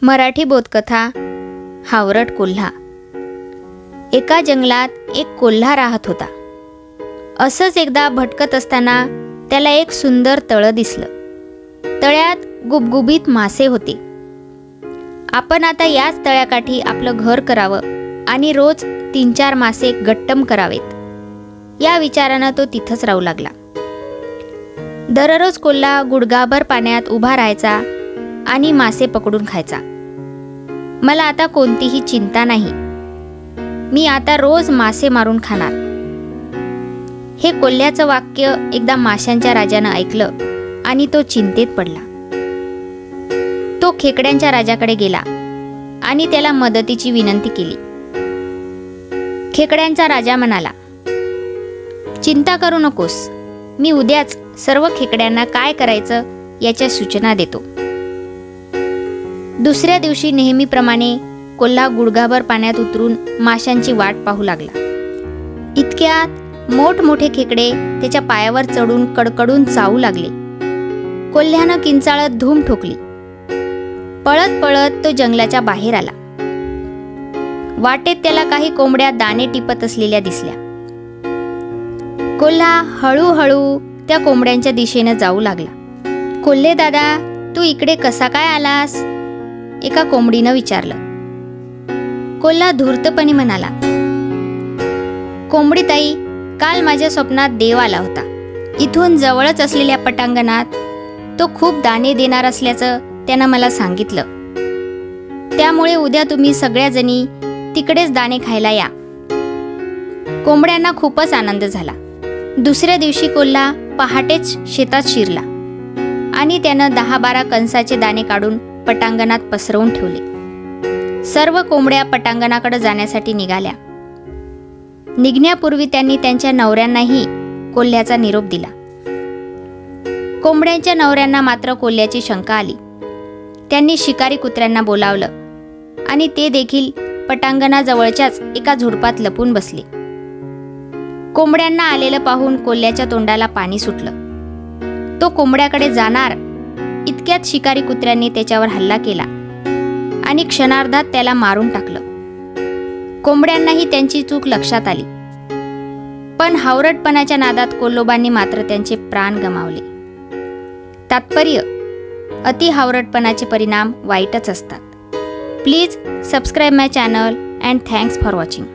मराठी बोधकथा हावरट कोल्हा। एका जंगलात एक कोल्हा राहत होता। असंच एकदा भटकत असताना त्याला एक सुंदर तळं दिसलं। तळ्यात गुबगुबीत मासे होते। आपण आता याच तळ्याकाठी आपलं घर करावं आणि रोज 3-4 मासे गट्टम करावेत, या विचारानं तो तिथंच राहू लागला। दररोज कोल्हा गुडघाभर पाण्यात उभा राहायचा आणि मासे पकडून खायचा। मला आता कोणतीही चिंता नाही, मी आता रोज मासे मारून खाणार। हे कोल्ह्याचं वाक्य एकदा माशांच्या राजानं ऐकलं आणि तो चिंतेत पडला। तो खेकड्यांच्या राजाकडे गेला आणि त्याला मदतीची विनंती केली। खेकड्यांचा राजा म्हणाला, चिंता करू नकोस, मी उद्याच सर्व खेकड्यांना काय करायचं याच्या सूचना देतो। दुसऱ्या दिवशी नेहमीप्रमाणे कोल्हा गुडघाभर पाण्यात उतरून माशांची वाट पाहू लागला। इतक्यात मोठमोठे खेकडे त्याच्या पायावर चढून कडकडून चावू लागले। कोल्ह्यानं किंचाळत धूम ठोकली। पळत पळत तो जंगलाच्या बाहेर आला। वाटेत त्याला काही कोंबड्या दाणे टिपत असलेल्या दिसल्या। कोल्हा हळूहळू त्या कोंबड्यांच्या दिशेनं जाऊ लागला। कोल्हे दादा, तू इकडे कसा काय आलास? एका कोंबडीनं विचारलं। कोल्हा धूर्तपणे म्हणाला, कोंबडीताई, काल माझ्या स्वप्नात देव आला होता। इथून जवळच असलेल्या पटांगणात तो खूप दाणे देणार असल्याचं त्यानं मला सांगितलं। त्यामुळे उद्या तुम्ही सगळ्या जणी तिकडेच दाणे खायला या। कोंबड्यांना खूपच आनंद झाला। दुसऱ्या दिवशी कोल्हा पहाटेच शेतात शिरला आणि त्यानं 10-12 कणसाचे दाणे काढून पटांगणात पसरवून ठेवले। सर्व कोंबड्या पटांगणाकडे जाण्यासाठी निघाल्या। निघण्यापूर्वी त्यांनी त्यांच्या नवऱ्यांनाही कोल्ह्याचा निरोप दिला। कोंबड्यांच्या नवऱ्यांना मात्र कोल्ह्याची शंका आली। त्यांनी शिकारी कुत्र्यांना बोलावलं आणि ते देखील पटांगणाजवळच्याच एका झुडपात लपून बसले। कोंबड्यांना आलेलं पाहून कोल्ह्याच्या तोंडाला पाणी सुटलं। तो कोंबड्याकडे जाणार इतक्यात शिकारी कुत्र्यांनी त्याच्यावर हल्ला केला आणि क्षणार्धात त्याला मारून टाकलं। कोंबड्यांनाही त्यांची चूक लक्षात आली, पण हावरटपणाच्या नादात कोल्होबांनी मात्र त्यांचे प्राण गमावले। तात्पर्य, अति हावरटपणाचे परिणाम वाईटच असतात। Please subscribe my channel and thanks for watching.